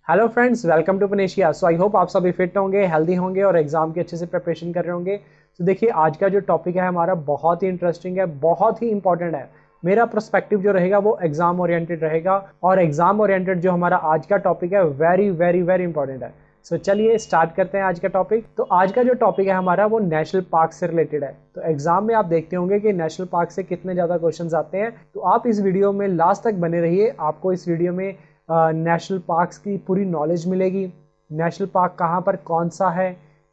Hello friends, welcome to Panacea. So I hope आप सभी fit होंगे, हेल्दी होंगे और एग्जाम की अच्छे से प्रिपरेशन कर रहे होंगे। तो देखिए, आज का जो टॉपिक है हमारा बहुत ही इंटरेस्टिंग है, बहुत ही इंपॉर्टेंट है। मेरा पर्सपेक्टिव जो रहेगा वो एग्जाम ओरिएंटेड रहेगा और एग्जाम ओरिएंटेड जो हमारा आज का टॉपिक है वेरी वेरी वेरी इंपॉर्टेंट है। सो चलिए स्टार्ट करते हैं आज का टॉपिक। तो आज का जो टॉपिक है हमारा वो नेशनल पार्क से रिलेटेड है। तो एग्जाम में आप देखते होंगे कि नेशनल पार्क से कितने ज़्यादा क्वेश्चंस आते हैं। तो आप इस वीडियो में लास्ट तक बने रहिए, आपको इस वीडियो में नेशनल पार्क्स की पूरी नॉलेज मिलेगी। नेशनल पार्क कहाँ पर कौन सा है,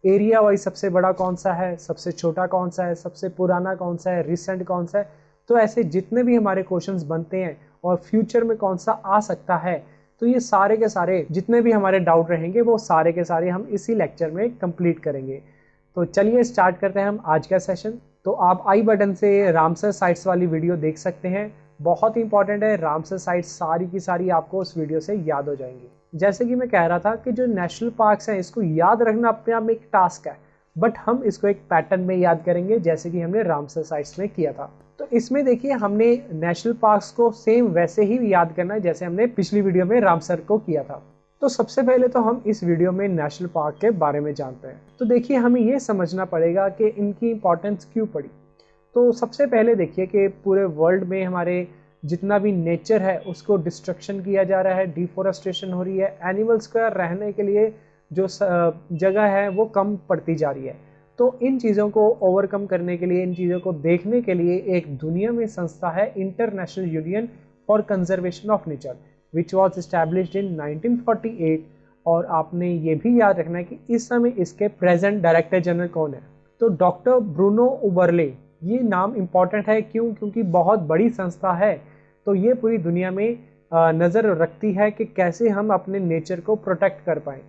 एरिया वाइज सबसे बड़ा कौन सा है, सबसे छोटा कौन सा है, सबसे पुराना कौन सा है, रिसेंट कौन सा है। तो ऐसे जितने भी हमारे क्वेश्चंस बनते हैं और फ्यूचर में कौन सा आ सकता है, तो ये सारे के सारे जितने भी हमारे डाउट रहेंगे वो सारे के सारे हम इसी लेक्चर में कंप्लीट करेंगे। तो चलिए स्टार्ट करते हैं हम आज का सेशन। तो आप आई बटन से रामसर साइट्स वाली वीडियो देख सकते हैं, बहुत ही इंपॉर्टेंट है। रामसर साइट्स सारी की सारी आपको उस वीडियो से याद हो जाएंगी। जैसे कि मैं कह रहा था कि जो नेशनल पार्क्स हैं इसको याद रखना अपने आप में एक टास्क है, बट हम इसको एक पैटर्न में याद करेंगे जैसे कि हमने रामसर साइट्स में किया था। तो इसमें देखिए, हमने नेशनल पार्क्स को सेम वैसे ही याद करना है जैसे हमने पिछली वीडियो में रामसर को किया था। तो सबसे पहले तो हम इस वीडियो में नेशनल पार्क के बारे में जानते हैं। तो देखिए, हमें ये समझना पड़ेगा कि इनकी इंपॉर्टेंस क्यों पड़ी। तो सबसे पहले देखिए कि पूरे वर्ल्ड में हमारे जितना भी नेचर है उसको डिस्ट्रक्शन किया जा रहा है, डिफोरेस्टेशन हो रही है, एनिमल्स का रहने के लिए जो जगह है वो कम पड़ती जा रही है। तो इन चीज़ों को ओवरकम करने के लिए, इन चीज़ों को देखने के लिए एक दुनिया में संस्था है international union for conservation of nature, which was established in 1948। और आपने ये भी याद रखना है कि इस समय इसके प्रेजेंट डायरेक्टर जनरल कौन है। तो डॉक्टर ब्रूनो उबरले, ये नाम इम्पॉर्टेंट है क्यों? क्योंकि बहुत बड़ी संस्था है। तो ये पूरी दुनिया में नज़र रखती है कि कैसे हम अपने नेचर को प्रोटेक्ट कर पाएँ।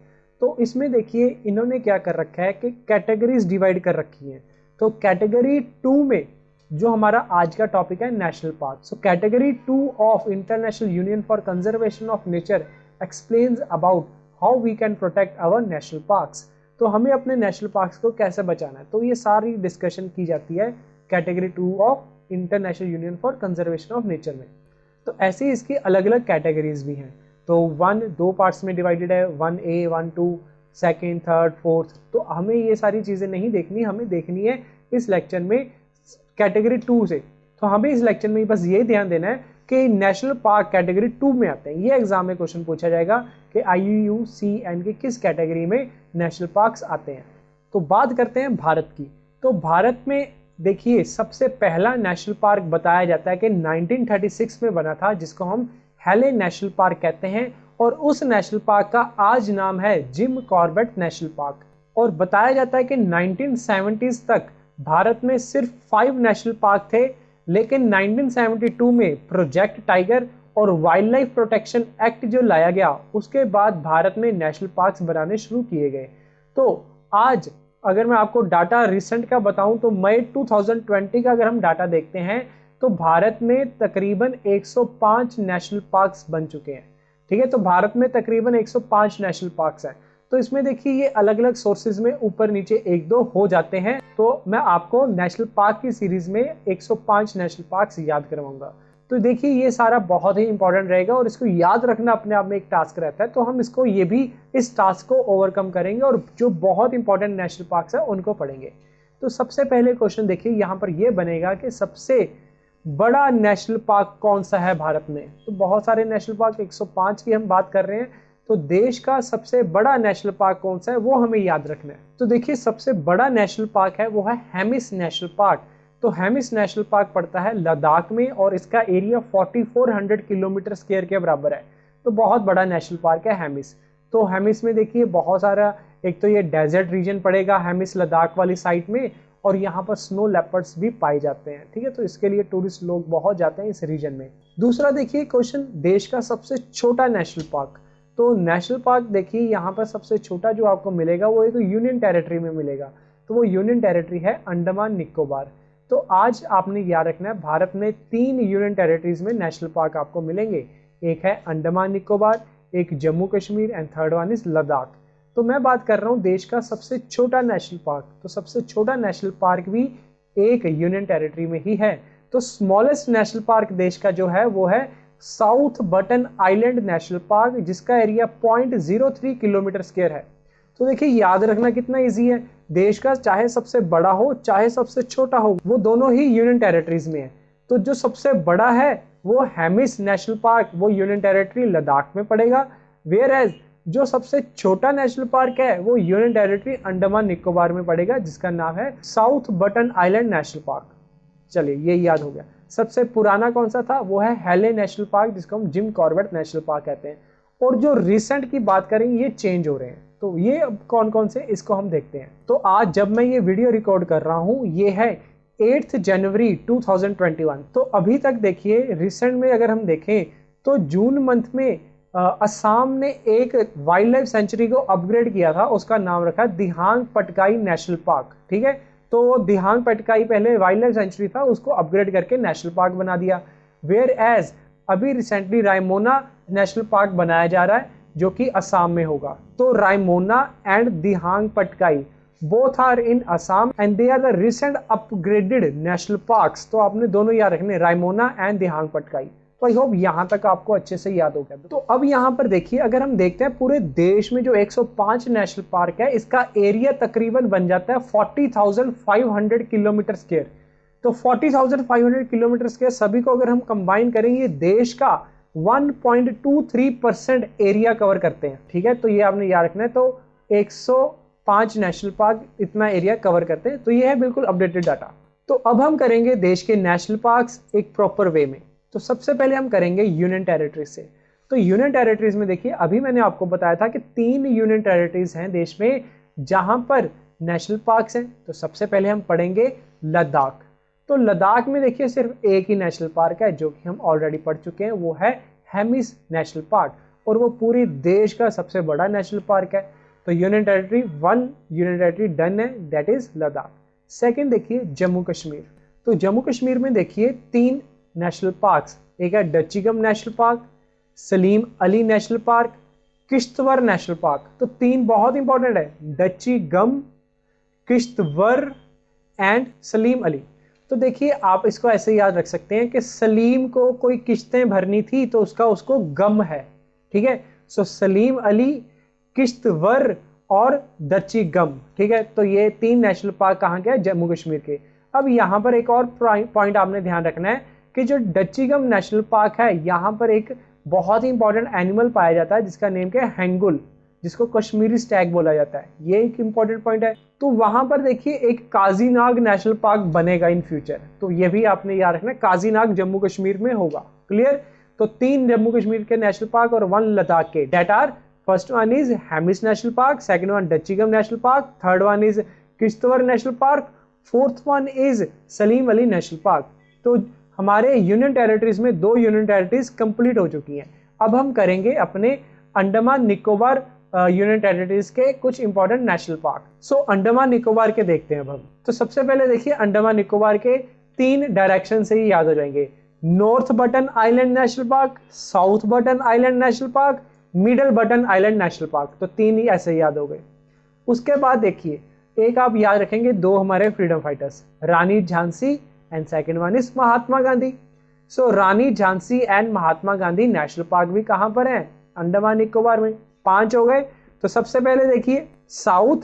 तो इसमें देखिए, इन्होंने क्या कर रखा है कि कैटेगरीज डिवाइड कर रखी हैं। तो कैटेगरी 2 में जो हमारा आज का टॉपिक है national park, so category 2 of international union for conservation of nature explains about how we can protect our national parks. तो हमें अपने नेशनल पार्क्स को कैसे बचाना है, तो ये सारी डिस्कशन की जाती है category 2 of international union for conservation of nature में। तो ऐसे इसकी अलग अलग कैटेगरीज भी हैं। तो 1 2 पार्ट्स में डिवाइडेड है, 1A 1 2 सेकेंड थर्ड फोर्थ। तो हमें ये सारी चीज़ें नहीं देखनी, हमें देखनी है इस लेक्चर में कैटेगरी 2 से। तो हमें इस लेक्चर में बस ये ध्यान देना है कि नेशनल पार्क कैटेगरी 2 में आते हैं। ये एग्जाम में क्वेश्चन पूछा जाएगा कि IUCN के किस कैटेगरी में नेशनल पार्क्स आते हैं। तो बात करते हैं भारत की। तो भारत में देखिए, सबसे पहला नेशनल पार्क बताया जाता है कि 1936 में बना था, जिसको हम हेले नेशनल पार्क कहते हैं। और उस नेशनल पार्क का आज नाम है जिम कॉर्बेट नेशनल पार्क। और बताया जाता है कि 1970s तक भारत में सिर्फ 5 नेशनल पार्क थे, लेकिन 1972 में प्रोजेक्ट टाइगर और वाइल्ड लाइफ प्रोटेक्शन एक्ट जो लाया गया, उसके बाद भारत में नेशनल पार्क्स बनाने शुरू किए गए। तो आज अगर मैं आपको डाटा रिसेंट का बताऊं तो मई 2020 का अगर हम डाटा देखते हैं तो भारत में तकरीबन 105 नेशनल पार्क्स बन चुके हैं। ठीक है, तो भारत में तकरीबन 105 नेशनल पार्क्स हैं। तो इसमें देखिए, ये अलग अलग सोर्सेज में ऊपर नीचे 1-2 हो जाते हैं। तो मैं आपको नेशनल पार्क की सीरीज में 105 नेशनल पार्क्स याद करवाऊंगा। तो देखिए, ये सारा बहुत ही इंपॉर्टेंट रहेगा और इसको याद रखना अपने आप में एक टास्क रहता है। तो हम इसको ये भी इस टास्क को ओवरकम करेंगे और जो बहुत इंपॉर्टेंट नेशनल पार्क्स है उनको पढ़ेंगे। तो सबसे पहले क्वेश्चन देखिए, यहाँ पर ये बनेगा कि सबसे बड़ा नेशनल पार्क कौन सा है भारत में। तो बहुत सारे नेशनल पार्क, 105 की हम बात कर रहे हैं। तो देश का सबसे बड़ा नेशनल पार्क कौन सा है वो हमें याद रखना है। तो देखिए, सबसे बड़ा नेशनल पार्क है वो है हेमिस नेशनल पार्क। तो हेमिस नेशनल पार्क पड़ता है लद्दाख में और इसका एरिया 4400 किलोमीटर स्क्वायर के बराबर है। तो बहुत बड़ा नेशनल पार्क है हेमिस। तो हेमिस में देखिए बहुत सारा, एक तो ये डेजर्ट रीजन पड़ेगा हेमिस लद्दाख वाली साइड में, और यहाँ पर स्नो लेपर्ड्स भी पाए जाते हैं। ठीक है, तो इसके लिए टूरिस्ट लोग बहुत जाते हैं इस रीजन में। दूसरा देखिए क्वेश्चन, देश का सबसे छोटा नेशनल पार्क। तो नेशनल पार्क देखिए, यहाँ पर सबसे छोटा जो आपको मिलेगा वो एक यूनियन टेरिटरी में मिलेगा। तो वो यूनियन टेरिटरी है अंडमान निकोबार। तो आज आपने याद रखना है, भारत में 3 यूनियन टेरिटरीज में नेशनल पार्क आपको मिलेंगे। एक है अंडमान निकोबार, एक Jammu Kashmir and third one is Ladakh. तो मैं बात कर रहा हूँ देश का सबसे छोटा नेशनल पार्क। तो सबसे छोटा नेशनल पार्क भी एक यूनियन टेरिटरी में ही है। तो स्मॉलेस्ट नेशनल पार्क देश का जो है वो है south button island national park, जिसका एरिया 0.03 किलोमीटर स्क्वायर है। तो देखिए याद रखना कितना इजी है, देश का चाहे सबसे बड़ा हो चाहे सबसे छोटा हो, वो दोनों ही यूनियन टेरिटरीज में है। तो जो सबसे बड़ा है वो हेमिस नेशनल पार्क, वो यूनियन टेरिटरी लद्दाख में पड़ेगा। वेयर एज जो सबसे छोटा नेशनल पार्क है वो यूनियन टेरिटरी अंडमान निकोबार में पड़ेगा, जिसका नाम है south button island national park. चलिए ये याद हो गया। सबसे पुराना कौन सा था, वो है हेले नेशनल पार्क, जिसको हम जिम कॉर्बेट नेशनल पार्क कहते हैं। और जो रिसेंट की बात करेंगे ये चेंज हो रहे हैं, तो ये अब कौन कौन से इसको हम देखते हैं। तो आज जब मैं ये वीडियो रिकॉर्ड कर रहा हूँ ये है 8 जनवरी 2021। तो अभी तक देखिए रिसेंट में अगर हम देखें तो जून मंथ में असम ने एक वाइल्ड लाइफ सेंचुरी को अपग्रेड किया था, उसका नाम रखा दिहांग पटकाई नेशनल पार्क। ठीक है, तो दिहांग पटकाई पहले वाइल्ड लाइफ सेंचुरी था, उसको अपग्रेड करके नेशनल पार्क बना दिया। वेयर एज अभी रिसेंटली रायमोना नेशनल पार्क बनाया जा रहा है जो कि असम में होगा। तो Raimona and Dehing Patkai both are in Assam and they are the recent upgraded national parks. तो आपने दोनों याद रखने, रायमोना एंड दिहांग पटकाई। तो आई होप यहाँ तक आपको अच्छे से याद हो गया। तो अब यहाँ पर देखिए, अगर हम देखते हैं पूरे देश में जो 105 नेशनल पार्क है, इसका एरिया तकरीबन बन जाता है 40,500 किलोमीटर स्क्वायर। तो 40,500 किलोमीटर स्क्वायर सभी को अगर हम कंबाइन करेंगे, देश का 1.23% एरिया कवर करते हैं। ठीक है, तो ये आपने याद रखना है। तो 105 नेशनल पार्क इतना एरिया कवर करते हैं। तो ये है बिल्कुल अपडेटेड डाटा। तो अब हम करेंगे देश के नेशनल पार्क्स एक प्रॉपर वे में। तो सबसे पहले हम करेंगे यूनियन टेरिटरीज से। तो यूनियन टेरिटरीज में देखिए, अभी मैंने आपको बताया था कि 3 यूनियन टेरिटरीज हैं देश में जहां पर नेशनल पार्क्स हैं। तो सबसे पहले हम पढ़ेंगे लद्दाख। तो लद्दाख में देखिए सिर्फ एक ही नेशनल पार्क है जो कि हम ऑलरेडी पढ़ चुके हैं, वो है हेमिस नेशनल पार्क, और वो पूरी देश का सबसे बड़ा नेशनल पार्क है। तो union territory 1 union territory done है, दैट इज लद्दाख। सेकेंड देखिए जम्मू कश्मीर। तो जम्मू कश्मीर में देखिए 3 नेशनल पार्क्स, एक है Dachigam national park, Salim Ali national park, Kishtwar national park. तो 3 बहुत इंपॉर्टेंट है, डच्चीगम, किश्तवर एंड सलीम अली। तो देखिए आप इसको ऐसे याद रख सकते हैं कि सलीम को कोई किश्तें भरनी थी तो उसको गम है। ठीक है, सो सलीम अली, किश्तवर और डच्चीगम। ठीक है, तो ये 3 नेशनल पार्क कहाँ के हैं, जम्मू कश्मीर के। अब यहाँ पर एक और पॉइंट आपने ध्यान रखना है कि जो डच्चीगम नेशनल पार्क है, यहाँ पर एक बहुत ही इंपॉर्टेंट एनिमल पाया जाता है जिसका नेम क्या है, हैंगुल, जिसको कश्मीरी स्टैग बोला जाता है। ये एक इंपॉर्टेंट पॉइंट है। तो वहां पर देखिए एक काजीनाग नेशनल पार्क बनेगा इन फ्यूचर, तो ये भी आपने याद रखना, काजीनाग जम्मू कश्मीर में होगा। क्लियर। तो 3 जम्मू कश्मीर के नेशनल पार्क और 1 लद्दाख के, that are first one is Hemis national park, second one Dachigam national park, third one is Kishtwar national park, fourth one is Salim Ali national park. तो हमारे यूनियन टेरिटरीज में 2 यूनियन टेरिटरीज कंप्लीट हो चुकी हैं। अब हम करेंगे अपने अंडमान निकोबार यूनियन टेरिटरीज के कुछ इंपॉर्टेंट नेशनल पार्क। सो अंडमान निकोबार के देखते हैं अब हम। तो सबसे पहले देखिए अंडमान निकोबार के 3 डायरेक्शन से ही याद हो जाएंगे, north button island national park, south button island national park, middle button island national park. तो 3 ही ऐसे याद हो गए। उसके बाद देखिए एक आप याद रखेंगे 2 हमारे freedom fighters, Rani Jhansi and second one is Mahatma Gandhi. So Rani Jhansi and Mahatma Gandhi national park भी कहां पर है, अंडमान निकोबार में। 5 हो गए। तो सबसे पहले देखिए south,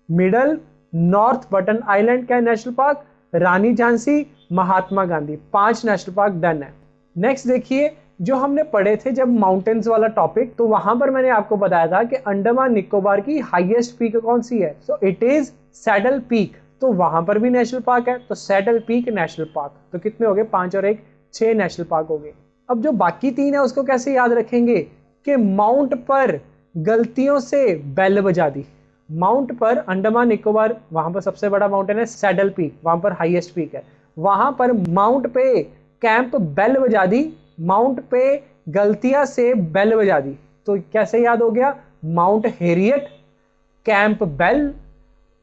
middle, north button island का नेशनल पार्क, रानी झांसी, महात्मा गांधी, 5 नेशनल पार्क डन है। नेक्स्ट देखिए जो हमने पढ़े थे जब माउंटेन्स वाला टॉपिक, तो वहां पर मैंने आपको बताया था कि अंडमान निकोबार की हाईएस्ट पीक कौन सी है, so it is saddle peak. तो वहां पर भी नेशनल पार्क है, तो सैडल पीक नेशनल पार्क। तो कितने हो गए, 5 और 1 6 नेशनल पार्क हो गए। अब जो बाकी 3 है उसको कैसे याद रखेंगे कि माउंट पर गलतियों से बेल बजा दी। माउंट पर अंडमान निकोबार, वहां पर सबसे बड़ा माउंटेन है सैडल पीक, वहां पर हाईएस्ट पीक है, वहां पर माउंट पे कैंप बेल बजा दी, माउंट पे गलतियां से बेल बजा दी। तो कैसे याद हो गया, माउंट हेरियट, कैंप बेल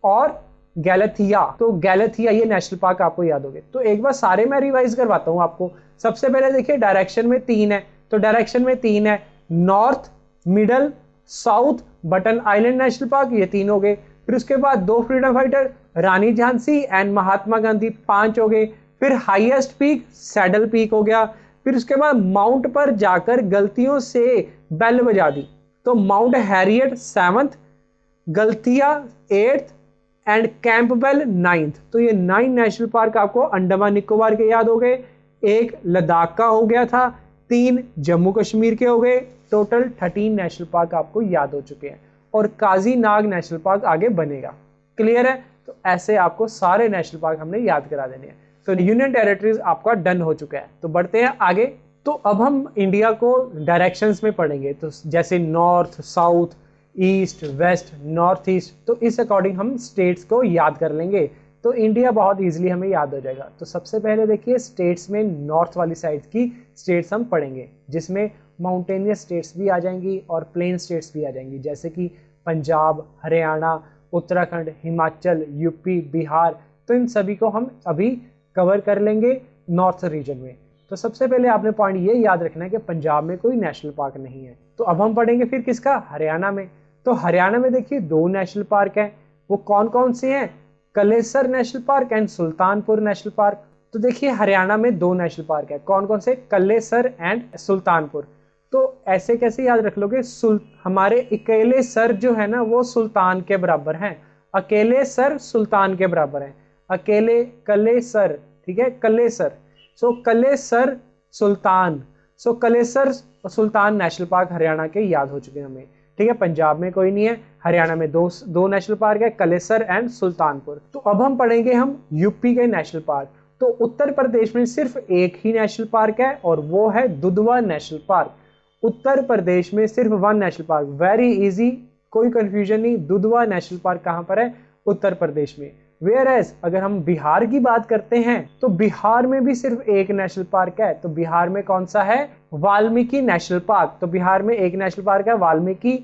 और गैलेथिया। तो गैलेथिया ये नेशनल पार्क आपको याद हो गए। तो एक बार सारे मैं रिवाइज करवाता हूं आपको। सबसे पहले देखिए डायरेक्शन में 3 है, तो डायरेक्शन में 3 है, north, middle, south button island national park, ये 3 हो गए। फिर उसके बाद 2 freedom fighter, Rani Jhansi and Mahatma Gandhi, 5 हो गए। फिर हाईएस्ट पीक सैडल पीक हो गया। फिर उसके बाद माउंट पर जाकर गलतियों से बेल बजा दी, तो माउंट हैरियट 7th, गलतिया 8th एंड कैंपबेल 9th। तो ये 9 नेशनल पार्क आपको अंडमान निकोबार के याद हो गए, एक लद्दाख का हो गया था, 3 जम्मू कश्मीर के हो गए, टोटल 13 नेशनल पार्क आपको याद हो चुके हैं। और काजी नाग नेशनल पार्क आगे बनेगा। क्लियर है? तो ऐसे आपको सारे नेशनल पार्क हमने याद करा देने हैं। तो यूनियन टेरिटरीज आपका डन हो चुका है। तो बढ़ते हैं आगे। तो अब हम इंडिया को डायरेक्शंस में पढ़ेंगे, तो जैसे north, south, east, west, north east, तो इस अकॉर्डिंग हम स्टेट्स को याद कर लेंगे, तो इंडिया बहुत इजीली हमें याद हो जाएगा। तो सबसे पहले देखिए स्टेट्स में नॉर्थ वाली साइड की स्टेट्स हम पढ़ेंगे, जिसमें माउंटेनियस स्टेट्स भी आ जाएंगी और प्लेन स्टेट्स भी आ जाएंगी, जैसे कि पंजाब, हरियाणा, उत्तराखंड, हिमाचल, यूपी, बिहार। तो इन सभी को हम अभी कवर कर लेंगे नॉर्थ रीजन में। तो सबसे पहले आपने पॉइंट ये याद रखना है कि पंजाब में कोई नेशनल पार्क नहीं है। तो अब हम पढ़ेंगे फिर किसका? हरियाणा में। तो हरियाणा में देखिए 2 नेशनल पार्क हैं, वो कौन कौन से हैं? Kalesar national park and Sultanpur national park. तो देखिए हरियाणा में 2 नेशनल पार्क है, कौन कौन से? कलेसर एंड सुल्तानपुर। तो ऐसे कैसे याद रख लोगे? हमारे अकेले सर जो है ना वो सुल्तान के बराबर हैं, अकेले सर सुल्तान के बराबर हैं, अकेले कलेसर, ठीक है, कलेसर। सो कलेसर सुल्तान, सो कलेसर सुल्तान नेशनल पार्क हरियाणा के याद हो चुके हैं हमें, ठीक है। पंजाब में कोई नहीं है, हरियाणा में दो नेशनल पार्क है, कलेसर एंड सुल्तानपुर। तो अब हम पढ़ेंगे हम यूपी के नेशनल पार्क। तो उत्तर प्रदेश में सिर्फ एक ही नेशनल पार्क है और वो है दुधवा नेशनल पार्क। उत्तर प्रदेश में सिर्फ 1 नेशनल पार्क, वेरी इजी, कोई कंफ्यूजन नहीं। दुधवा नेशनल पार्क कहां पर है? उत्तर प्रदेश में। वेयर एज अगर हम बिहार की बात करते हैं तो बिहार में भी सिर्फ एक नेशनल पार्क है। तो बिहार में कौन सा है? Valmiki national park. तो बिहार में एक नेशनल पार्क है वाल्मीकि,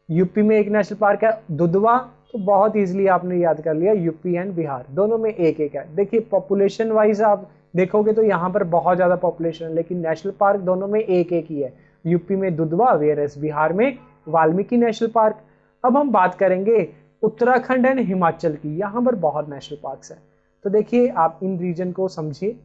यूपी में एक नेशनल पार्क है दुधवा। तो बहुत इजीली आपने याद कर लिया, यूपी एंड बिहार दोनों में एक एक है। देखिए पॉपुलेशन वाइज आप देखोगे तो यहाँ पर बहुत ज्यादा पॉपुलेशन है, लेकिन नेशनल पार्क दोनों में एक एक ही है, यूपी में दुधवा, वेयर एज बिहार में वाल्मीकि नेशनल पार्क। अब हम बात करेंगे उत्तराखंड एंड हिमाचल की, यहाँ पर बहुत नेशनल पार्क्स हैं। तो देखिए आप इन रीजन को समझिए।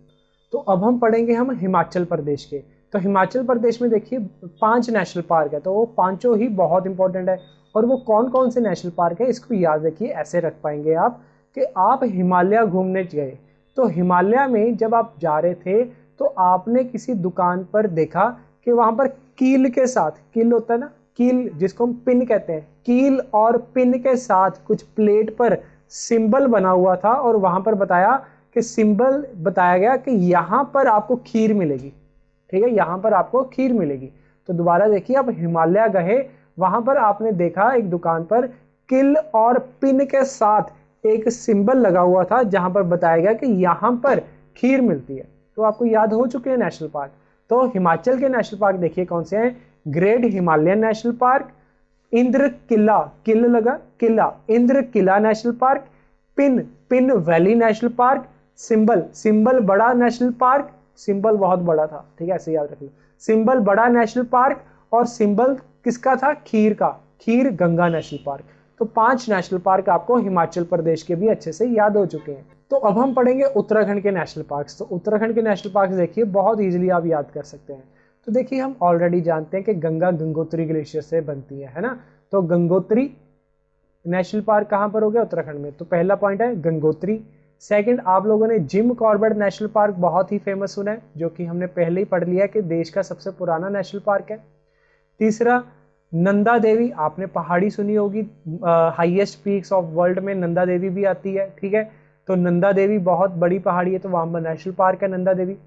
तो अब हम पढ़ेंगे हम हिमाचल प्रदेश के। तो हिमाचल प्रदेश में देखिए 5 नेशनल पार्क है, तो वो पांचों ही बहुत इंपॉर्टेंट है। और वो कौन कौन से नेशनल पार्क है इसको याद रखिए, ऐसे रख पाएंगे आप कि आप हिमालय घूमने गए, तो हिमालय में जब आप जा रहे थे तो आपने किसी दुकान पर देखा कि वहां पर कील के साथ, कील होता है ना, कील जिसको हम पिन कहते हैं, कील और पिन के साथ कुछ प्लेट पर सिंबल बना हुआ था और वहां पर बताया कि सिंबल बताया गया कि यहाँ पर आपको खीर मिलेगी, ठीक है, यहाँ पर आपको खीर मिलेगी। तो दोबारा देखिए, आप हिमालय गए, वहां पर आपने देखा एक दुकान पर किल और पिन के साथ एक सिंबल लगा हुआ था जहां पर बताया गया कि यहाँ पर खीर मिलती है। तो आपको याद हो चुके हैं नेशनल पार्क। तो हिमाचल के नेशनल पार्क देखिए कौन से हैं? Great Himalayan national park, Inder Killa, किल लगा किला, Inder Killa national park, Pin valley national park, Simbalbara national park, सिंबल बहुत बड़ा था, ठीक है, ऐसे याद रख लो, सिंबल बड़ा नेशनल पार्क, और सिंबल किसका था? खीर का, खीर गंगा नेशनल पार्क। तो 5 नेशनल पार्क आपको हिमाचल प्रदेश के भी अच्छे से याद हो चुके हैं। तो अब हम पढ़ेंगे उत्तराखंड के नेशनल पार्क्स। तो उत्तराखंड के नेशनल पार्क देखिए बहुत इजीली आप याद कर सकते हैं। तो देखिए हम ऑलरेडी जानते हैं कि गंगा गंगोत्री ग्लेशियर से बनती है ना। तो गंगोत्री नेशनल पार्क कहां पर हो गया? उत्तराखंड में। तो पहला पॉइंट है गंगोत्री। सेकंड, आप लोगों ने जिम कॉर्बेट नेशनल पार्क बहुत ही फेमस सुना है, जो कि हमने पहले ही पढ़ लिया कि देश का सबसे पुराना नेशनल पार्क है। तीसरा, नंदा देवी, आपने पहाड़ी सुनी होगी, हाईएस्ट पीक्स ऑफ वर्ल्ड में नंदा देवी भी आती है, ठीक है। तो नंदा देवी बहुत बड़ी पहाड़ी है, तो वहां पर नेशनल पार्क है नंदा देवी।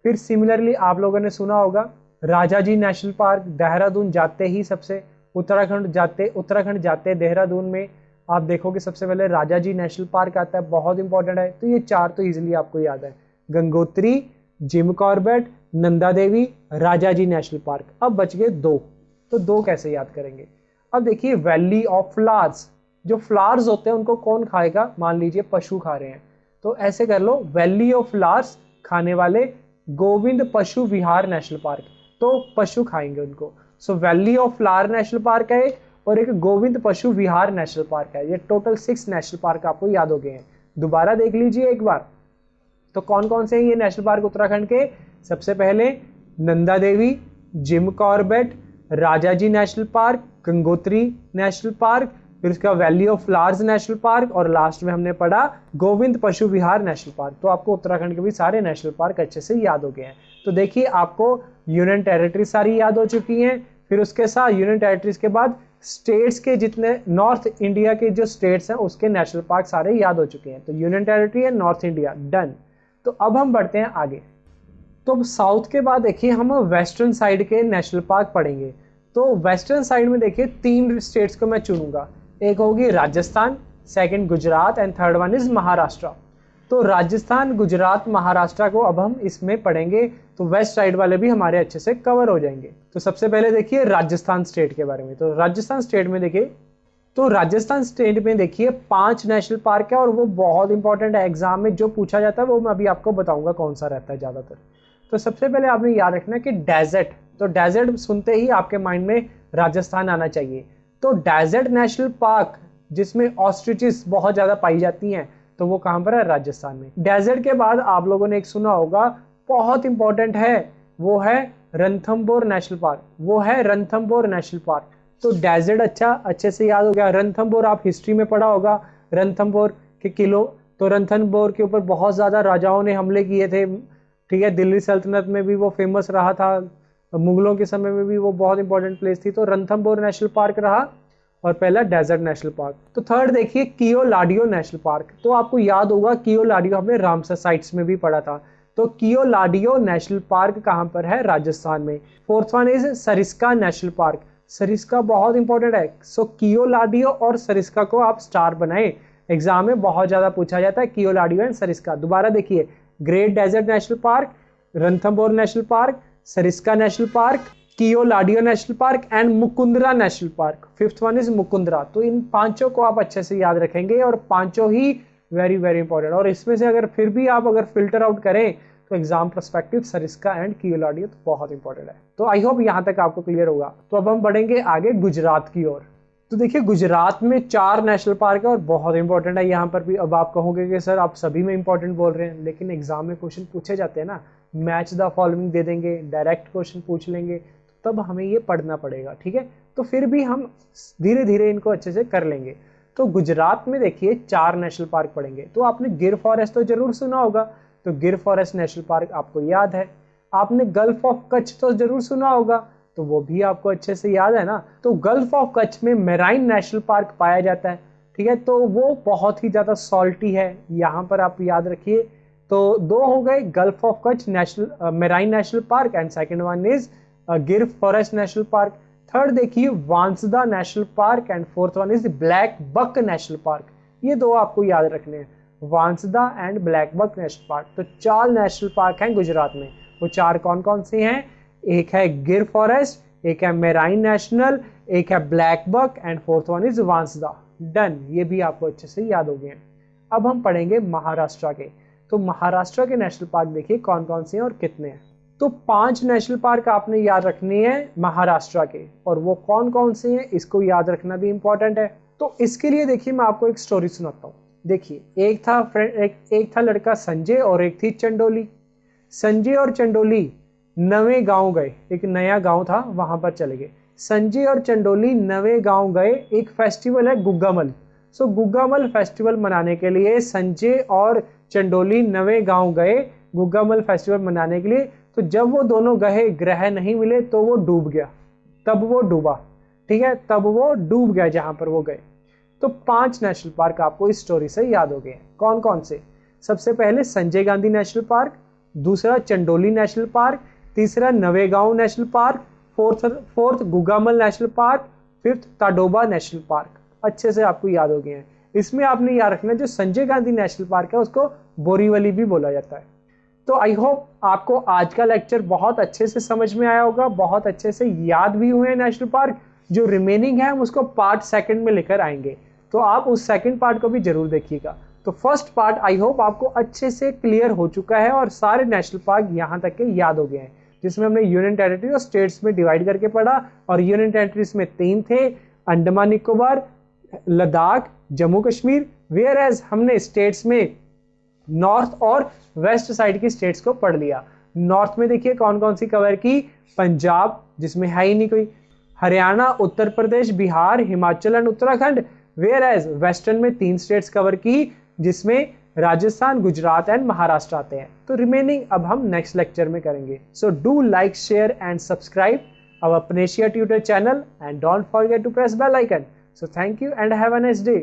फिर सिमिलरली आप लोगों ने सुना होगा राजा जी नेशनल पार्क, देहरादून जाते ही सबसे उत्तराखंड जाते देहरादून में आप देखोगे सबसे पहले राजा जी नेशनल पार्क आता है, बहुत इंपॉर्टेंट है। तो ये 4 तो इजिली आपको याद है, गंगोत्री, जिम कॉर्बेट, नंदा देवी, राजा जी नेशनल पार्क। अब बच गए 2, तो 2 कैसे याद करेंगे? अब देखिए वैली ऑफ फ्लावर्स, जो फ्लावर्स होते हैं उनको कौन खाएगा? मान लीजिए पशु खा रहे हैं, तो ऐसे कर लो, वैली ऑफ फ्लावर्स खाने वाले गोविंद पशु विहार नेशनल पार्क, तो पशु खाएंगे उनको। So valley of flower national park है और एक गोविंद पशु विहार नेशनल पार्क है। ये टोटल 6 नेशनल पार्क आपको याद हो गए हैं। दोबारा देख लीजिए एक बार, तो कौन कौन से हैं ये नेशनल पार्क उत्तराखंड के? सबसे पहले Nanda Devi, Jim Corbett, Rajaji national park, Gangotri national park, फिर उसका valley of flowers national park, और लास्ट में हमने पढ़ा गोविंद पशु विहार नेशनल पार्क। तो आपको उत्तराखंड के भी सारे नेशनल पार्क अच्छे से याद हो गए हैं। तो देखिए आपको यूनियन टेरिटरी सारी याद हो चुकी हैं। फिर उसके साथ यूनियन टेरिटरीज के बाद स्टेट्स के जितने नॉर्थ इंडिया के जो स्टेट्स हैं उसके नेशनल पार्क सारे याद हो चुके हैं। तो यूनियन टेरिटरी है नॉर्थ इंडिया, डन। तो अब हम बढ़ते हैं आगे। तो साउथ के बाद देखिए हम वेस्टर्न साइड के नेशनल पार्क पढ़ेंगे। तो वेस्टर्न साइड में देखिए 3 स्टेट्स को मैं चुनूंगा, एक होगी Rajasthan, second Gujarat and third one is Maharashtra. तो राजस्थान, गुजरात, महाराष्ट्र को अब हम इसमें पढ़ेंगे, तो वेस्ट साइड वाले भी हमारे अच्छे से कवर हो जाएंगे। तो सबसे पहले देखिए राजस्थान स्टेट के बारे में। तो राजस्थान स्टेट में देखिए, तो राजस्थान स्टेट में देखिए 5 नेशनल पार्क है और वो बहुत इंपॉर्टेंट है। एग्जाम में जो पूछा जाता है वो मैं अभी आपको बताऊंगा कौन सा रहता है ज्यादातर। तो सबसे पहले आपने याद रखना कि डेजर्ट, तो डेजर्ट सुनते ही आपके माइंड में राजस्थान आना चाहिए। तो डेजर्ट नेशनल पार्क जिसमें ऑस्ट्रिचेस बहुत ज्यादा पाई जाती हैं, तो वो कहां पर है? राजस्थान में। डेजर्ट के बाद आप लोगों ने एक सुना होगा, बहुत इंपॉर्टेंट है, वो है रणथंभौर नेशनल पार्क, वो है रणथंभौर नेशनल पार्क। तो डेजर्ट अच्छे से याद हो गया। रणथंभौर आप हिस्ट्री में पढ़ा होगा, रणथंभौर के किलो, तो रणथंभौर के ऊपर बहुत ज्यादा राजाओं ने हमले किए थे, ठीक है। दिल्ली सल्तनत में भी वो फेमस रहा था, मुगलों के समय में भी वो बहुत इंपॉर्टेंट प्लेस थी। तो रणथंभौर नेशनल पार्क रहा और पहला डेजर्ट नेशनल पार्क। तो थर्ड देखिए कियोलाडियो नेशनल पार्क। तो आपको याद होगा कियोलाडियो हमने रामसर साइट्स में भी पढ़ा था। तो कियोलाडियो नेशनल पार्क कहां पर है? राजस्थान में। Fourth one is Sariska national park. Sariska बहुत इंपॉर्टेंट है। सो कियोलाडियो और सरिस्का को आप स्टार बनाए, एग्जाम में बहुत ज्यादा पूछा जाता है कियोलाडियो एंड सरिस्का। दोबारा देखिए, great desert national park, Ranthambore national park, Sariska national park, Keoladeo national park and Mukundra national park. Fifth one is Mukundra. तो इन 5 को आप अच्छे से याद रखेंगे और 5 ही वेरी वेरी इंपॉर्टेंट। और इसमें से अगर फिर भी आप अगर फिल्टर आउट करें तो एग्जाम पर्सपेक्टिव सरिस्का एंड कियोलाडियो तो बहुत इंपॉर्टेंट है। तो आई होप यहाँ तक आपको क्लियर होगा। तो अब हम बढ़ेंगे आगे गुजरात की ओर। तो देखिए गुजरात में 4 नेशनल पार्क है और बहुत इंपॉर्टेंट है यहाँ पर भी। अब आप कहोगे कि सर आप सभी में इंपॉर्टेंट बोल रहे हैं, लेकिन एग्जाम में क्वेश्चन पूछे जाते हैं ना, मैच द फॉलोइंग दे देंगे, डायरेक्ट क्वेश्चन पूछ लेंगे, तब हमें ये पढ़ना पड़ेगा, ठीक है। तो फिर भी हम धीरे धीरे इनको अच्छे से कर लेंगे। तो गुजरात में देखिए 4 नेशनल पार्क पढ़ेंगे। तो आपने गिर फॉरेस्ट तो जरूर सुना होगा, तो गिर फॉरेस्ट नेशनल पार्क आपको याद है। आपने गल्फ ऑफ कच्छ तो जरूर सुना होगा, तो वो भी आपको अच्छे से याद है ना। तो गल्फ ऑफ कच्छ में मेराइन नेशनल पार्क पाया जाता है, ठीक है। तो वो बहुत ही ज्यादा सॉल्टी है, यहाँ पर आप याद रखिए। तो 2 हो गए, gulf of Kutch national marine national park and second one is Gir forest national park. Third देखिए Vansda national park and fourth one is blackbuck national park. ये 2 आपको याद रखने हैं, Vansda and blackbuck national park. तो 4 नेशनल पार्क हैं गुजरात में। वो 4 कौन कौन से हैं? एक है गिर फॉरेस्ट, एक है मेराइन नेशनल, एक है blackbuck and fourth one is Vansda. Done, ये भी आपको अच्छे से याद हो गए हैं। अब हम पढ़ेंगे महाराष्ट्र के। तो महाराष्ट्र के नेशनल पार्क देखिए कौन कौन से हैं और कितने हैं। तो 5 नेशनल पार्क आपने याद रखनी है महाराष्ट्र के, और वो कौन कौन से हैं इसको याद रखना भी इंपॉर्टेंट है। तो इसके लिए देखिए मैं आपको एक स्टोरी सुनाता हूँ। देखिए एक था लड़का संजय और एक थी चंडोली। संजय और चंडोली नवे गांव गए, एक नया गांव था वहां पर चले गए। संजय और चंडोली नवे गांव गए, एक फेस्टिवल है गुग्गामल। सो गुग्गामल फेस्टिवल मनाने के लिए संजय और चंडोली नवे गांव गए गुग्गामल फेस्टिवल मनाने के लिए। तो जब वो दोनों गए, ग्रह नहीं मिले तो वो डूब गया, तब वो डूबा, ठीक है, तब वो डूब गया जहां पर वो गए। तो 5 नेशनल पार्क आपको इस स्टोरी से याद हो गए। कौन कौन से? सबसे पहले संजय गांधी नेशनल पार्क, दूसरा चंडोली नेशनल पार्क, तीसरा Navegaon national park, fourth Gugamal national park, fifth Tadoba national park. अच्छे से आपको याद हो गए हैं। इसमें आपने याद रखना जो संजय गांधी नेशनल पार्क है उसको बोरीवली भी बोला जाता है। तो आई होप आपको आज का लेक्चर बहुत अच्छे से समझ में आया होगा, बहुत अच्छे से याद भी हुए हैं नेशनल पार्क। जो रिमेनिंग है हम उसको पार्ट सेकंड में लेकर आएंगे, तो आप उस सेकंड पार्ट को भी जरूर देखिएगा। तो फर्स्ट पार्ट आई होप आपको अच्छे से क्लियर हो चुका है और सारे नेशनल पार्क यहाँ तक के याद हो गए हैं, जिसमें हमने यूनियन टेरिटरी और स्टेट्स में डिवाइड करके पढ़ा। और यूनियन टेरिटरीज में 3 थे, अंडमान निकोबार, लद्दाख, जम्मू कश्मीर। वेयर एज हमने स्टेट्स में नॉर्थ और वेस्ट साइड की स्टेट्स को पढ़ लिया। नॉर्थ में देखिए कौन कौन सी कवर की, पंजाब जिसमें है ही नहीं कोई, Haryana, Uttar Pradesh, Bihar, Himachal and Uttarakhand. Whereas western में 3 स्टेट्स कवर की जिसमें राजस्थान, गुजरात एंड महाराष्ट्र आते हैं। तो रिमेनिंग अब हम नेक्स्ट लेक्चर में करेंगे। So do like, share and subscribe our Panacea Tutor channel and don't forget to press bell icon. So thank you and have a nice day.